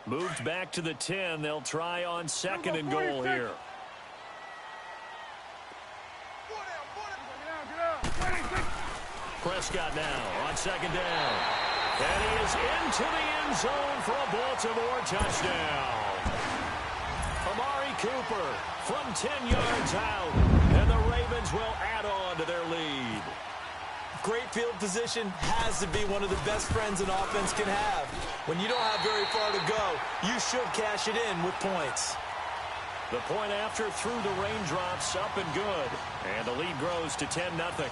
Moved back to the 10. They'll try on second and goal here. Prescott now on second down. And he is into the end zone for a Baltimore touchdown. Amari Cooper from 10 yards out. And the Ravens will add on to their lead. Great field position has to be one of the best friends an offense can have. When you don't have very far to go, you should cash it in with points. The point after through the raindrops, up and good. And the lead grows to 10-0.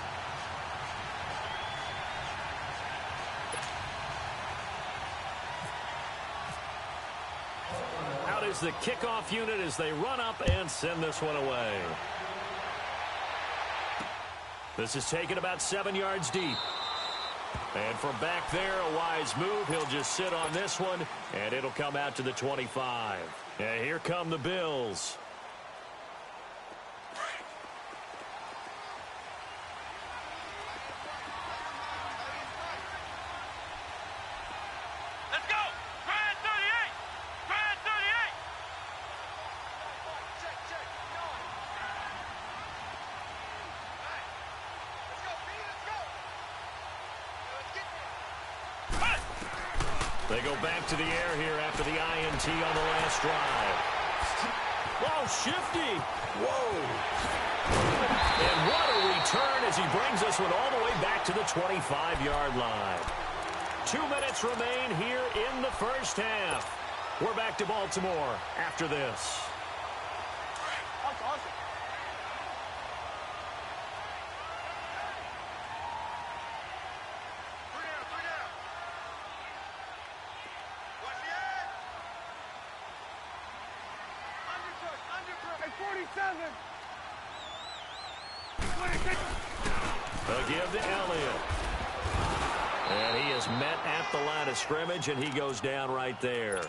Out is the kickoff unit as they run up and send this one away. This is taken about 7 yards deep. And from back there, a wise move. He'll just sit on this one, and it'll come out to the 25. And here come the Bills. Let's go! Try 38! Try 38! Check. They go back to the air here after the INT on the last drive. Whoa, shifty. Whoa. And what a return as he brings this one all the way back to the 25-yard line. 2 minutes remain here in the first half. We're back to Baltimore after this. That's awesome. They'll give to Elliott. And he is met at the line of scrimmage, and he goes down right there.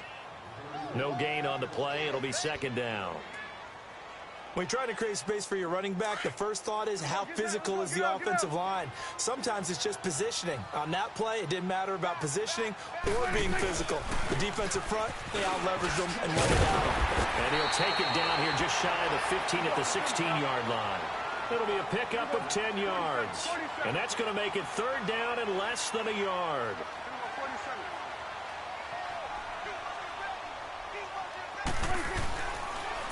No gain on the play. It'll be second down. When you're trying to create space for your running back, the first thought is how physical is the offensive line. Sometimes it's just positioning. On that play, it didn't matter about positioning or being physical. The defensive front, they out-leveraged them and won it out. And he'll take it down here just shy of the 15 at the 16-yard line. It'll be a pickup of 10 yards. And that's going to make it third down and less than a yard.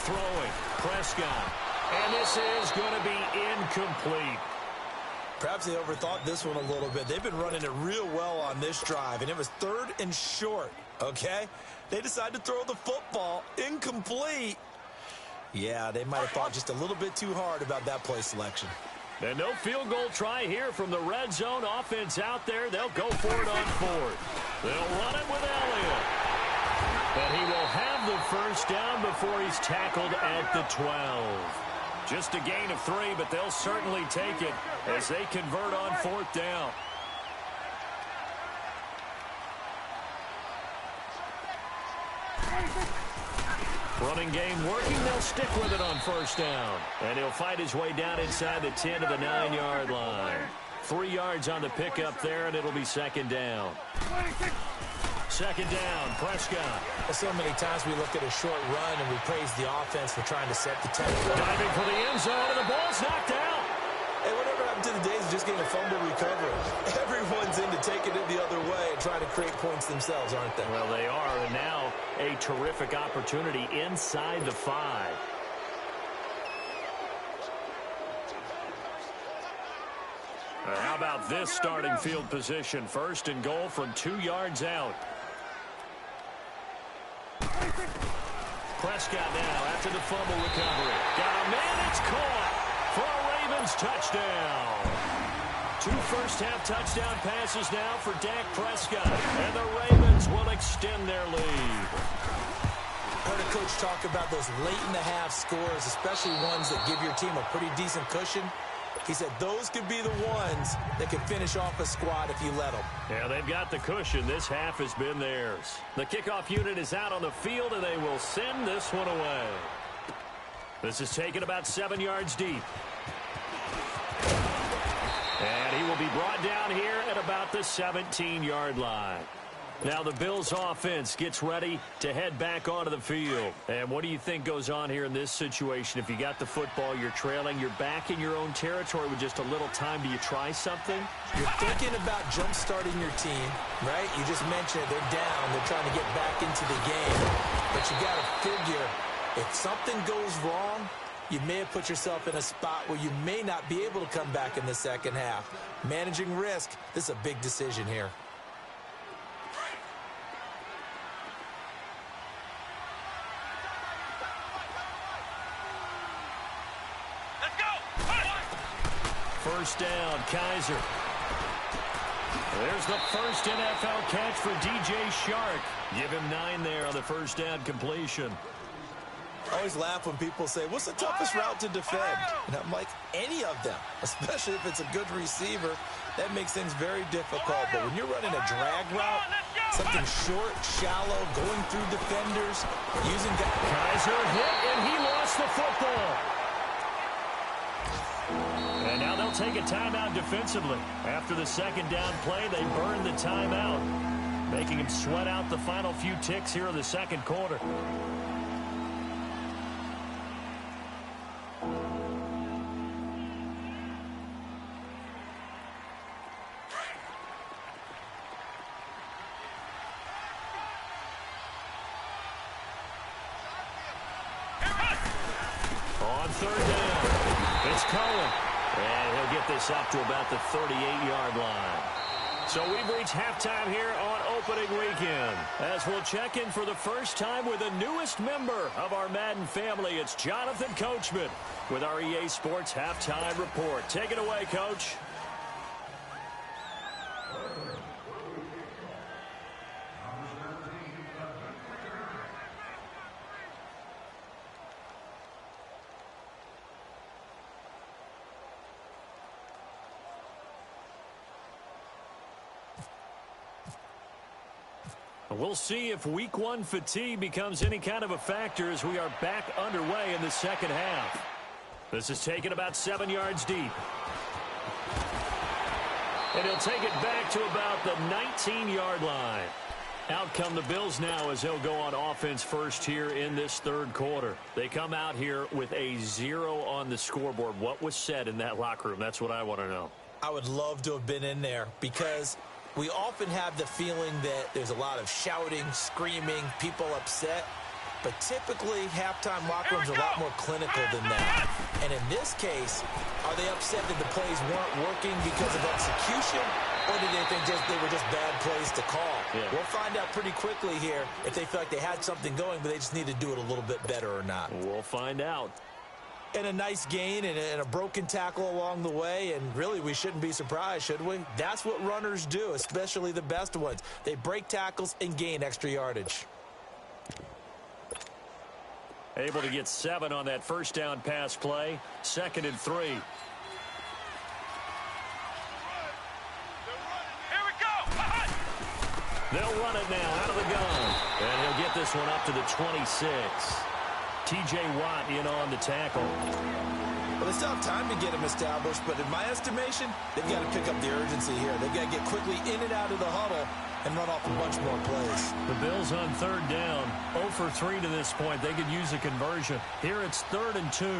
Throwing, Prescott. And this is going to be incomplete. Perhaps they overthought this one a little bit. They've been running it real well on this drive, and it was third and short, okay? They decided to throw the football incomplete. Yeah, they might have thought just a little bit too hard about that play selection. And no field goal try here from the red zone offense out there. They'll go for it on fourth. They'll run it with Elliott. And he will have the first down before he's tackled at the 12. Just a gain of 3, but they'll certainly take it as they convert on fourth down. Running game working. They'll stick with it on first down. And he'll fight his way down inside the 10 to the 9-yard line. 3 yards on the pickup there, and it'll be second down. Second down, Prescott. So many times we look at a short run and we praise the offense for trying to set the tempo. Diving for the end zone, and the ball's knocked out. Hey, whatever happened to the days of just getting a fumble recovery? Everyone's into taking it the other way and trying to create points themselves, aren't they? Well, they are, and now a terrific opportunity inside the 5. How about this starting field position? First and goal from 2 yards out. Prescott now after the fumble recovery. Got a man, it's caught for a Ravens touchdown. 2 first-half touchdown passes now for Dak Prescott, and the Ravens will extend their lead. I heard a coach talk about those late-in-the-half scores, especially ones that give your team a pretty decent cushion. He said those could be the ones that could finish off a squad if you let them. Yeah, they've got the cushion. This half has been theirs. The kickoff unit is out on the field, and they will send this one away. This is taken about 7 yards deep. And he will be brought down here at about the 17-yard line. Now the Bills offense gets ready to head back onto the field. And what do you think goes on here in this situation? If you got the football, you're trailing, you're back in your own territory with just a little time. Do you try something? You're thinking about jump-starting your team, right? You just mentioned it. They're down. They're trying to get back into the game. But you got to figure, if something goes wrong, you may have put yourself in a spot where you may not be able to come back in the second half. Managing risk, this is a big decision here. First down, Kaiser. There's the first NFL catch for DJ Shark. Give him 9 there on the first down completion. I always laugh when people say, what's the toughest route to defend? And I'm like, any of them, especially if it's a good receiver. That makes things very difficult. But when you're running a drag route, something short, shallow, going through defenders, using guys. Kaiser hit, and he lost the football. And now they'll take a timeout defensively. After the second down play, they burn the timeout, making him sweat out the final few ticks here in the second quarter. On third down, it's Cohen. And he'll get this up to about the 38-yard line. So we've reached halftime here on opening weekend. As we'll check in for the first time with the newest member of our Madden family, it's Jonathan Coachman with our EA Sports Halftime Report. Take it away, Coach. We'll see if week one fatigue becomes any kind of a factor as we are back underway in the second half. This is taken about 7 yards deep. And he'll take it back to about the 19-yard line. Out come the Bills now as they'll go on offense first here in this third quarter. They come out here with a 0 on the scoreboard. What was said in that locker room? That's what I want to know. I would love to have been in there because we often have the feeling that there's a lot of shouting, screaming, people upset. But typically, halftime locker rooms are a lot more clinical than that. And in this case, are they upset that the plays weren't working because of execution? Or did they think they were just bad plays to call? Yeah. We'll find out pretty quickly here if they feel like they had something going, but they just need to do it a little bit better or not. We'll find out. And a nice gain and a broken tackle along the way, and really we shouldn't be surprised, should we? That's what runners do, especially the best ones. They break tackles and gain extra yardage. Able to get 7 on that first down pass play. 2nd and 3. Here we go. They'll run it now out of the gun. And he'll get this one up to the 26. T.J. Watt in on the tackle. Well, they still have time to get him established, but in my estimation, they've got to pick up the urgency here. They've got to get quickly in and out of the huddle and run off a bunch more plays. The Bills on third down, 0 for 3 to this point. They could use a conversion. Here it's 3rd and 2. Come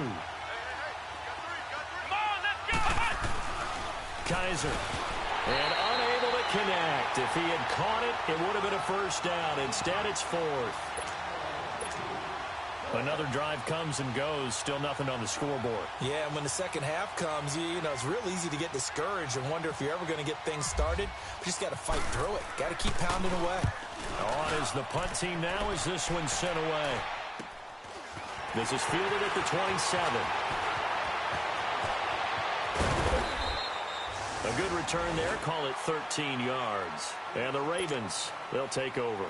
on, let's go. Kaiser. And unable to connect. If he had caught it, it would have been a first down. Instead, it's 4th. Another drive comes and goes. Still nothing on the scoreboard. Yeah, and when the second half comes, you know, it's real easy to get discouraged and wonder if you're ever going to get things started. You just got to fight through it. Got to keep pounding away. On is the punt team now as this one's sent away. This is fielded at the 27. A good return there. Call it 13 yards. And the Ravens, they'll take over.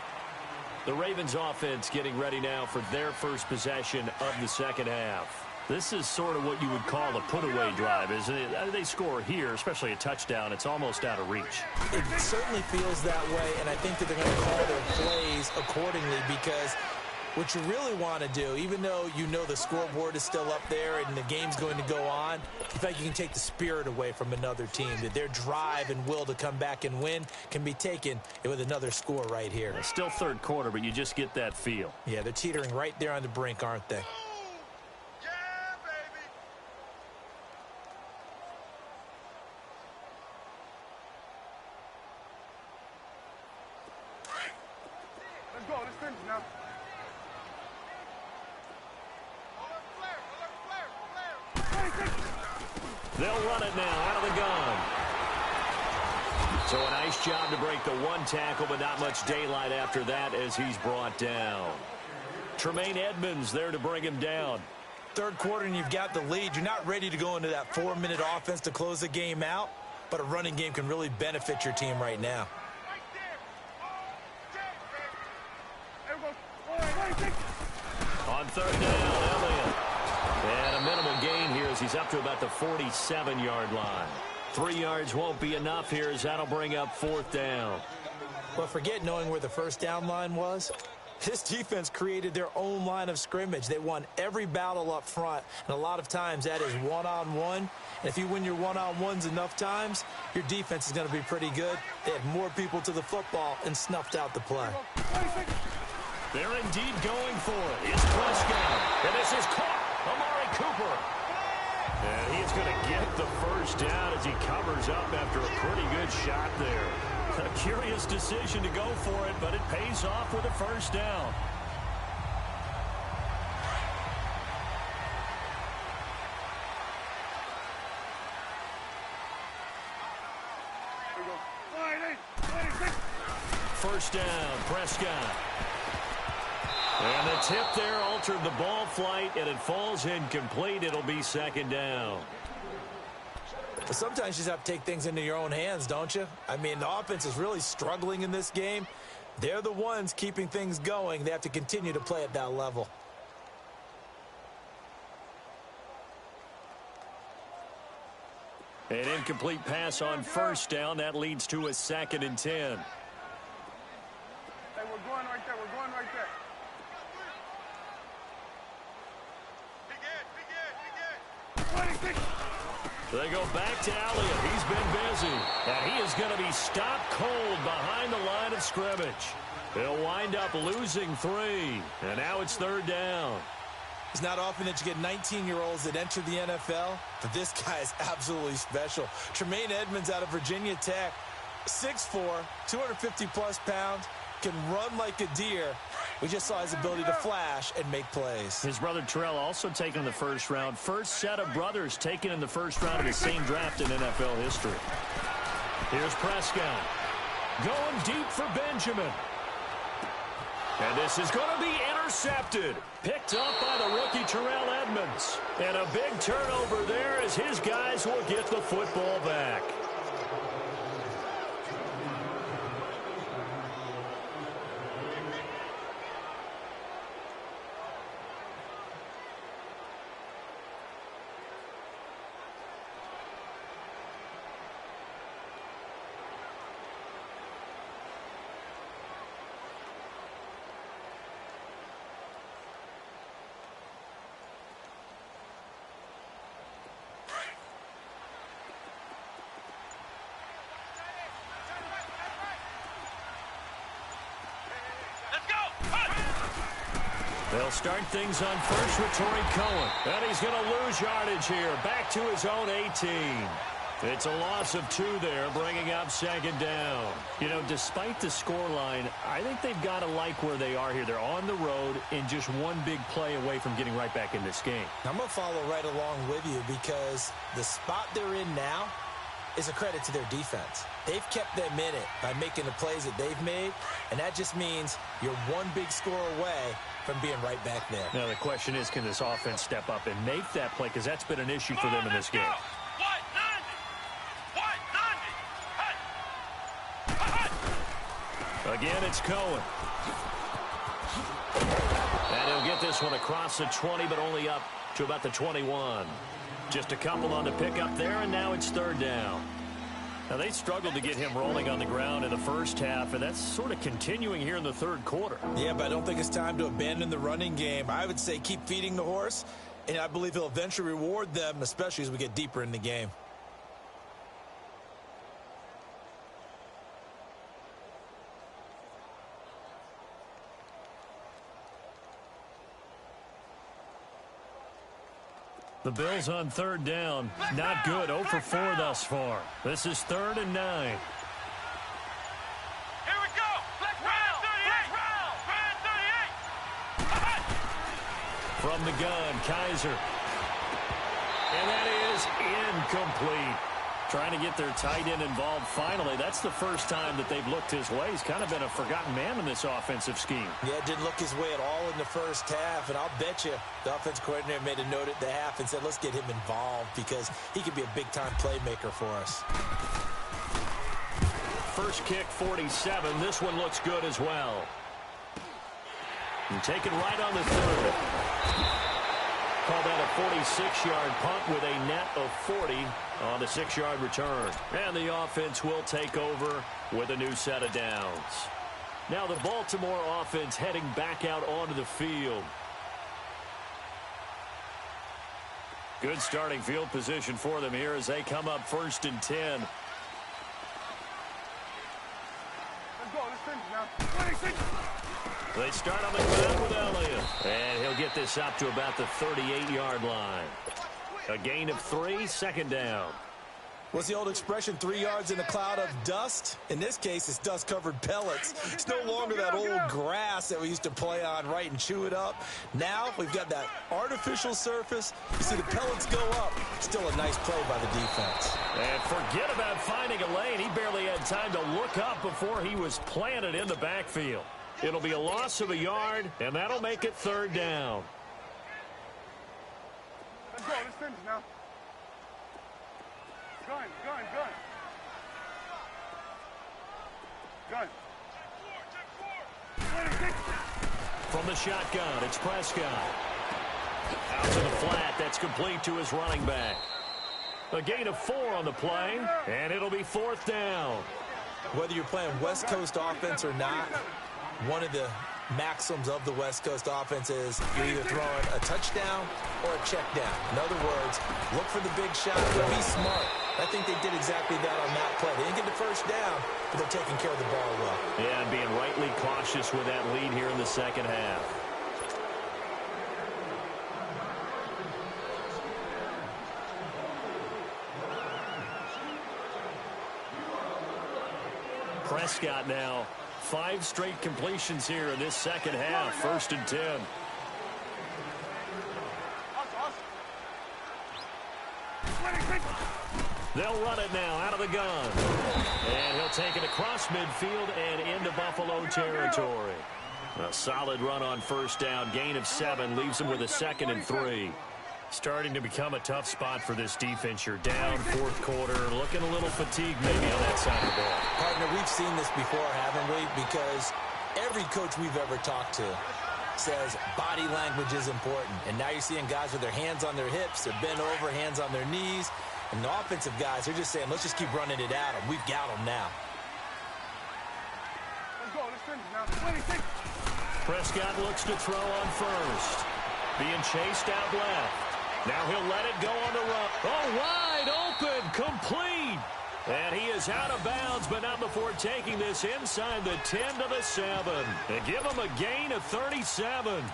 The Ravens offense getting ready now for their first possession of the second half. This is sort of what you would call a put-away drive, isn't it? They score here, especially a touchdown. It's almost out of reach. It certainly feels that way, and I think that they're going to call their plays accordingly because What you really want to do, even though you know the scoreboard is still up there and the game's going to go on, in fact, you can take the spirit away from another team, that their drive and will to come back and win can be taken with another score right here. It's still third quarter, but you just get that feel. Yeah, they're teetering right there on the brink, aren't they? Let's go. Let's finish now. They'll run it now out of the gun. So a nice job to break the one tackle, but not much daylight after that as he's brought down. Tremaine Edmonds there to bring him down. Third quarter and you've got the lead. You're not ready to go into that 4-minute offense to close the game out, but a running game can really benefit your team right now. On third down, Elliott. And a minimal gain here as he's up to about the 47-yard line. 3 yards won't be enough here as that'll bring up fourth down. Well, forget knowing where the first down line was. This defense created their own line of scrimmage. They won every battle up front, and a lot of times that is one-on-one. And if you win your one-on-ones enough times, your defense is going to be pretty good. They had more people to the football and snuffed out the play. They're indeed going for it. It's Prescott. And this is caught. Amari Cooper. And he is going to get the first down as he covers up after a pretty good shot there. A curious decision to go for it, but it pays off with a first down. First down, Prescott. And the tip there altered the ball flight, and it falls incomplete. It'll be second down. Sometimes you just have to take things into your own hands, don't you? I mean, the offense is really struggling in this game. They're the ones keeping things going. They have to continue to play at that level. An incomplete pass on first down. That leads to a 2nd and 10. Hey, we're going right there. We're going right there. They go back to Elliott. He's been busy. And he is going to be stopped cold behind the line of scrimmage. They'll wind up losing 3. And now it's third down. It's not often that you get 19-year-olds that enter the NFL, but this guy is absolutely special. Tremaine Edmonds out of Virginia Tech, 6'4", 250-plus pounds, can run like a deer. We just saw his ability to flash and make plays. His brother Terrell also taken in the first round. First set of brothers taken in the first round of the same draft in NFL history. Here's Prescott. Going deep for Benjamin. And this is going to be intercepted. Picked up by the rookie Terrell Edmonds. And a big turnover there as his guys will get the football back. They'll start things on first with Torrey Cohen. And he's going to lose yardage here. Back to his own 18. It's a loss of 2 there, bringing up second down. You know, despite the scoreline, I think they've got to like where they are here. They're on the road and just one big play away from getting right back in this game. I'm going to follow right along with you because the spot they're in now is a credit to their defense. They've kept them in it by making the plays that they've made, and that just means you're one big score away from being right back there. Now, the question is, can this offense step up and make that play? Because that's been an issue for them in this game. Again, it's Cohen. And he'll get this one across the 20, but only up to about the 21. Just a couple on the pickup there, and now it's third down. Now, they struggled to get him rolling on the ground in the first half, and that's sort of continuing here in the third quarter. Yeah, but I don't think it's time to abandon the running game. I would say keep feeding the horse, and I believe he'll eventually reward them, especially as we get deeper in the game. The Bills on third down. Not good. 0 for 4 thus far. This is 3rd and 9. Here we go. Black round. 38. From the gun, Kaiser. And that is incomplete. Trying to get their tight end involved finally. That's the first time that they've looked his way. He's kind of been a forgotten man in this offensive scheme. Yeah, didn't look his way at all in the first half, and I'll bet you the offense coordinator made a note at the half and said, let's get him involved because he could be a big-time playmaker for us. First kick, 47. This one looks good as well. And taken right on the 3rd. Call that a 46-yard punt with a net of 40 on the 6-yard return. And the offense will take over with a new set of downs. Now the Baltimore offense heading back out onto the field. Good starting field position for them here as they come up 1st and 10. Let's go. Let's finish now. 26. They start on the ground with Elliott. And he'll get this up to about the 38-yard line. A gain of 3, 2nd down. What's the old expression, 3 yards in a cloud of dust? In this case, it's dust-covered pellets. It's no longer that old grass that we used to play on, right, and chew it up. Now we've got that artificial surface. You see the pellets go up. Still a nice play by the defense. And forget about finding a lane. He barely had time to look up before he was planted in the backfield. It'll be a loss of a yard, and that'll make it 3rd down. Let's go. Let's finish now. Gun. Gun. 26. From the shotgun, it's Prescott. Out to the flat. That's complete to his running back. A gain of 4 on the play, and it'll be 4th down. Whether you're playing West Coast offense or not, one of the maxims of the West Coast offense is you're either throwing a touchdown or a check down. In other words, look for the big shot, but be smart. I think they did exactly that on that play. They didn't get the first down, but they're taking care of the ball well. Yeah, and being rightly cautious with that lead here in the second half. Prescott now. 5 straight completions here in this second half. 1st and 10. They'll run it now out of the gun. And he'll take it across midfield and into Buffalo territory. A solid run on 1st down. Gain of 7 leaves him with a 2nd and 3. Starting to become a tough spot for this defense. You're down 4th quarter, looking a little fatigued maybe on that side of the ball. Partner, we've seen this before, haven't we? Because every coach we've ever talked to says body language is important. And now you're seeing guys with their hands on their hips, they're bent over, hands on their knees. And the offensive guys, they're just saying, let's just keep running it at them. We've got them now. Let's go. Let's finish now. 26. Prescott looks to throw on 1st. Being chased out left. Now he'll let it go on the run. Oh, wide open, complete. And he is out of bounds, but not before taking this inside the 10 to the 7. And give him a gain of 37.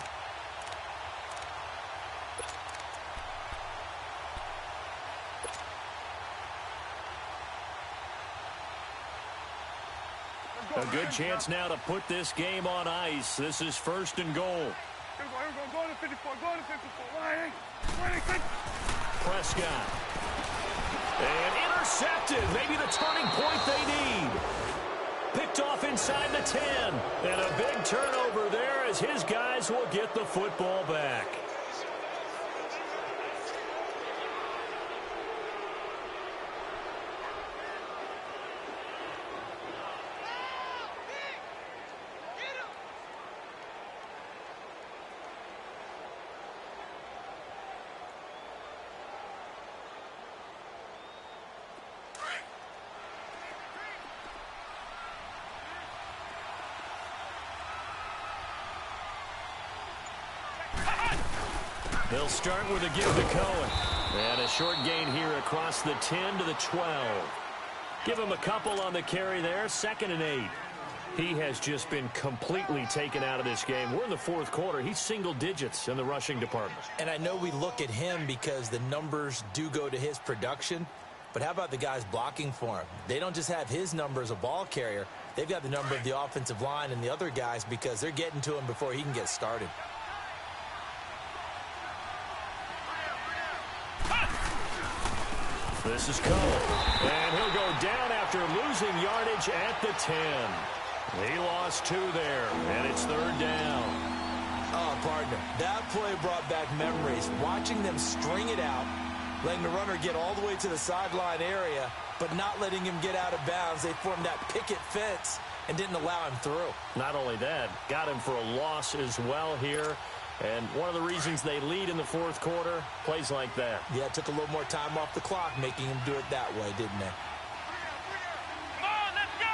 A good chance now to put this game on ice. This is 1st and goal. Here we go. Go to 54. Go to 54. 26. Prescott. And intercepted. Maybe the turning point they need. Picked off inside the 10. And a big turnover there as his guys will get the football back. They'll start with a give to Cohen. And a short gain here across the 10 to the 12. Give him a couple on the carry there, 2nd and 8. He has just been completely taken out of this game. We're in the fourth quarter. He's single digits in the rushing department. And I know we look at him because the numbers do go to his production. But how about the guys blocking for him? They don't just have his number as a ball carrier. They've got the number of the offensive line and the other guys because they're getting to him before he can get started. This is Cole, and he'll go down after losing yardage at the 10. He lost 2 there, and it's 3rd down. Oh, partner, that play brought back memories. Watching them string it out, letting the runner get all the way to the sideline area, but not letting him get out of bounds. They formed that picket fence and didn't allow him through. Not only that, got him for a loss as well here. And one of the reasons they lead in the fourth quarter, plays like that. Yeah, it took a little more time off the clock, making him do it that way, didn't they? Come on, let's go!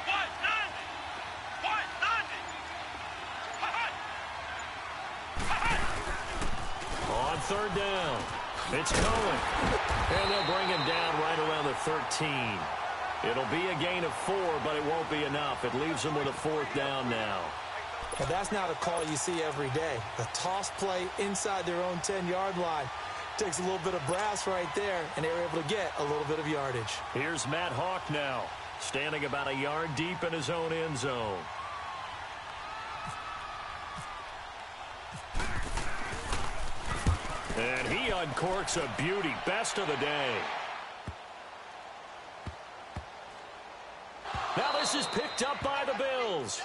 190! On 3rd down, it's Cohen. And they'll bring him down right around the 13. It'll be a gain of 4, but it won't be enough. It leaves them with a 4th down now. And that's not a call you see every day. A toss play inside their own 10-yard line. Takes a little bit of brass right there, and they were able to get a little bit of yardage. Here's Matt Hawk now, standing about a yard deep in his own end zone. And he uncorks a beauty. Best of the day. Now this is picked up by the Bills.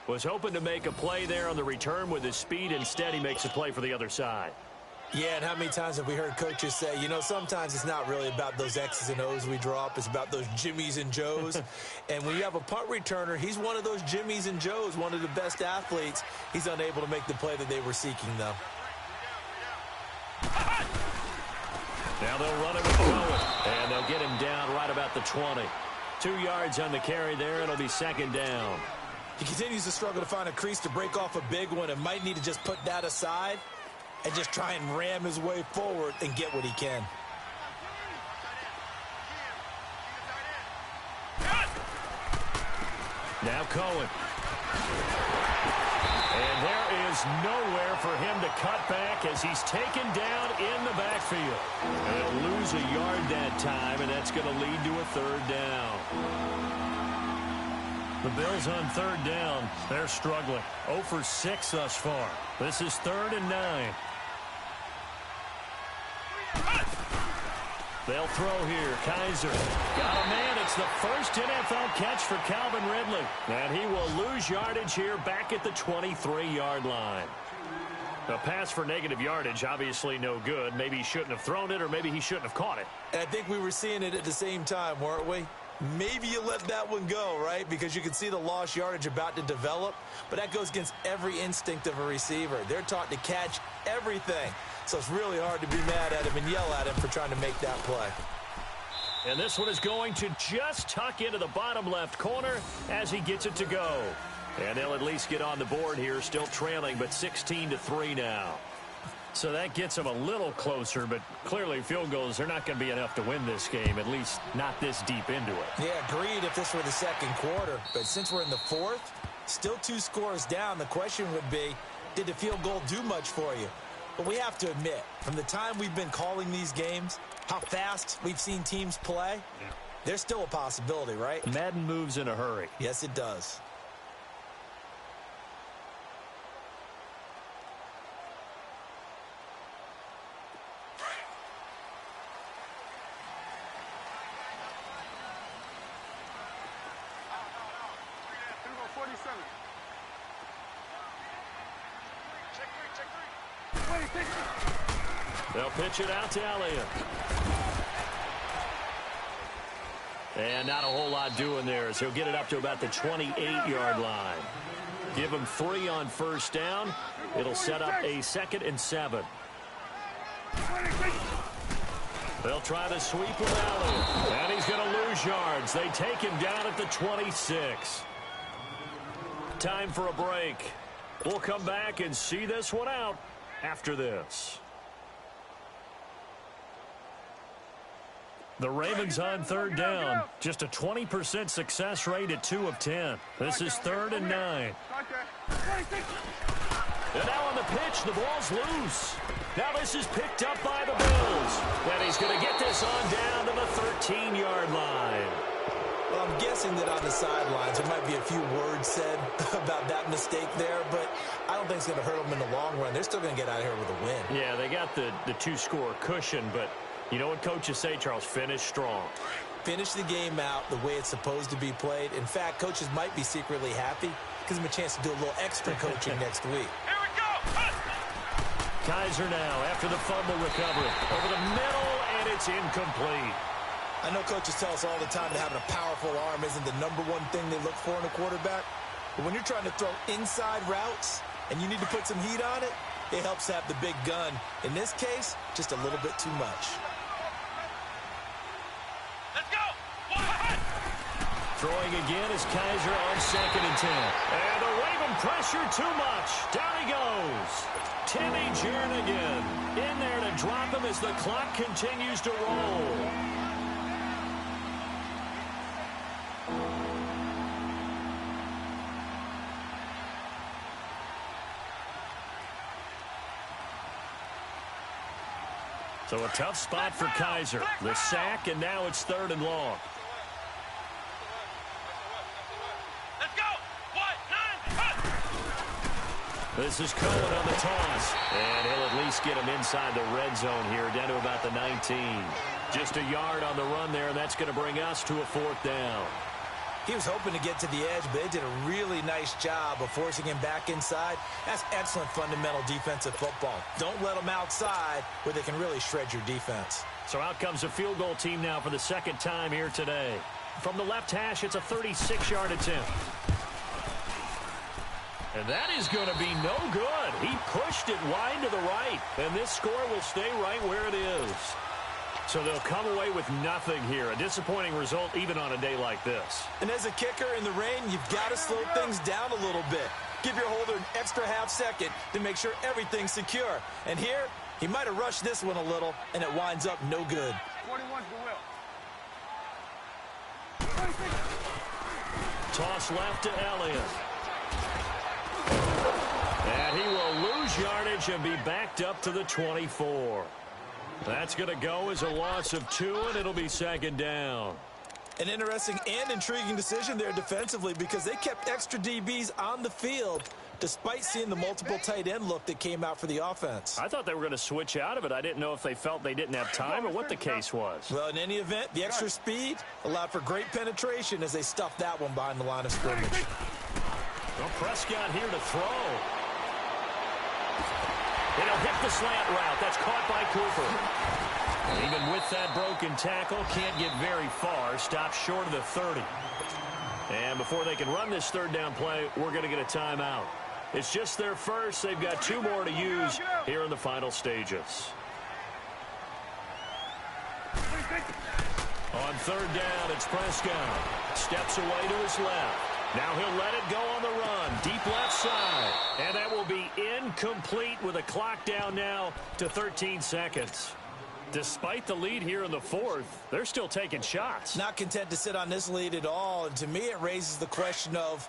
Was hoping to make a play there on the return with his speed. Instead, he makes a play for the other side. Yeah, and how many times have we heard coaches say, you know, sometimes it's not really about those X's and O's we draw up. It's about those Jimmies and Joes. And when you have a punt returner, he's one of those Jimmies and Joes, one of the best athletes. He's unable to make the play that they were seeking, though. Now they'll run it with Cohen, and they'll get him down right about the 20. 2 yards on the carry there. It'll be 2nd down. He continues to struggle to find a crease to break off a big one and might need to just put that aside and just try and ram his way forward and get what he can. Now Cohen. And there is nowhere for him to cut back as he's taken down in the backfield. And they'll lose a yard that time, and that's going to lead to a 3rd down. The Bills on 3rd down. They're struggling. 0 for 6 thus far. This is 3rd and 9. They'll throw here. Kaiser got a man. It's the first NFL catch for Calvin Ridley. And he will lose yardage here back at the 23-yard line. A pass for negative yardage, obviously no good. Maybe he shouldn't have thrown it, or maybe he shouldn't have caught it. And I think we were seeing it at the same time, weren't we? Maybe you let that one go, right? Because you can see the lost yardage about to develop. But that goes against every instinct of a receiver. They're taught to catch everything. So it's really hard to be mad at him and yell at him for trying to make that play. And this one is going to just tuck into the bottom left corner as he gets it to go. And they'll at least get on the board here, still trailing, but 16-3 now. So that gets them a little closer, but clearly field goals are not going to be enough to win this game, at least not this deep into it. Yeah, agreed if this were the second quarter. But since we're in the fourth, still 2 scores down, the question would be, did the field goal do much for you? But we have to admit, from the time we've been calling these games, how fast we've seen teams play, there's still a possibility, right? Madden moves in a hurry. Yes, it does. They'll pitch it out to Elliott. And not a whole lot doing there as he'll get it up to about the 28-yard line. Give him 3 on first down. It'll set up a 2nd and 7. They'll try to sweep with Elliott. And he's going to lose yards. They take him down at the 26. Time for a break. We'll come back and see this one out after this. The Ravens on third down. Just a 20% success rate at 2 of 10. This is 3rd and 9. And now on the pitch, the ball's loose. Now this is picked up by the Bills. And he's going to get this on down to the 13-yard line. Well, I'm guessing that on the sidelines there might be a few words said about that mistake there, but I don't think it's going to hurt them in the long run. They're still going to get out of here with a win. Yeah, they got the two-score cushion, but you know what coaches say, Charles? Finish strong. Finish the game out the way it's supposed to be played. In fact, coaches might be secretly happy. Gives them a chance to do a little extra coaching next week. Here we go. Kaiser now after the fumble recovery. Over the middle, and it's incomplete. I know coaches tell us all the time that having a powerful arm isn't the #1 thing they look for in a quarterback. But when you're trying to throw inside routes and you need to put some heat on it, it helps have the big gun. In this case, just a little bit too much. Let's go. One. Throwing again is Kaiser on 2nd and 10. And the Raven pressure too much. Down he goes. Timmy Jernigan in there to drop him as the clock continues to roll. So a tough spot for Kaiser. The sack, and now it's 3rd and long. Let's go. 1, 9. This is Cohen on the toss. And he'll at least get him inside the red zone here, down to about the 19. Just a yard on the run there, and that's going to bring us to a 4th down. He was hoping to get to the edge, but they did a really nice job of forcing him back inside. That's excellent fundamental defensive football. Don't let them outside where they can really shred your defense. So out comes a field goal team now for the 2nd time here today. From the left hash, it's a 36-yard attempt. And that is going to be no good. He pushed it wide to the right, and this score will stay right where it is. So they'll come away with nothing here. A disappointing result even on a day like this. And as a kicker in the rain, you've got to slow things down a little bit. Give your holder an extra half second to make sure everything's secure. And here, he might have rushed this one a little, and it winds up no good. 41's the will. Toss left to Elliott. And he will lose yardage and be backed up to the 24. That's going to go as a loss of 2, and it'll be 2nd down. An interesting and intriguing decision there defensively because they kept extra DBs on the field despite seeing the multiple tight end look that came out for the offense. I thought they were going to switch out of it. I didn't know if they felt they didn't have time or what the case was. Well, in any event, the extra speed allowed for great penetration as they stuffed that one behind the line of scrimmage. Well, Prescott here to throw. And he'll hit the slant route. That's caught by Cooper. And even with that broken tackle, can't get very far. Stops short of the 30. And before they can run this 3rd down play, we're going to get a timeout. It's just their first. They've got 2 more to use here in the final stages. On 3rd down, it's Prescott. Steps away to his left. Now he'll let it go on the run. Deep left side. And that will be incomplete with a clock down now to 13 seconds. Despite the lead here in the 4th, they're still taking shots. Not content to sit on this lead at all. And to me, it raises the question of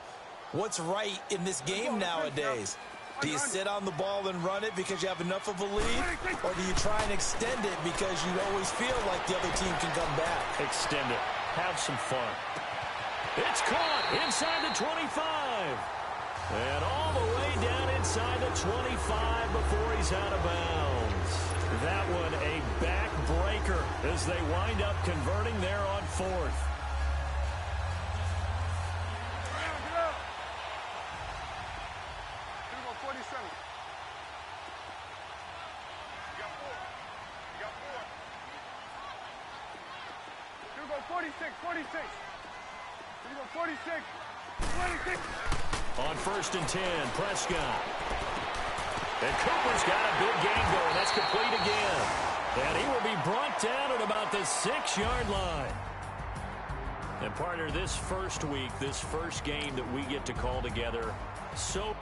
what's right in this game nowadays. Do you sit on the ball and run it because you have enough of a lead? Or do you try and extend it because you always feel like the other team can come back? Extend it. Have some fun. It's caught inside the 25. And all the way down inside the 25 before he's out of bounds. That one a backbreaker as they wind up converting there on 4th. Here we go, 47. You got 4. You got 4. Here we go, 46, 46. Here we go, 46, 26. On 1st and 10, Prescott. And Cooper's got a big game going. That's complete again. And he will be brought down at about the 6-yard line. And partner, this first week, this first game that we get to call together, so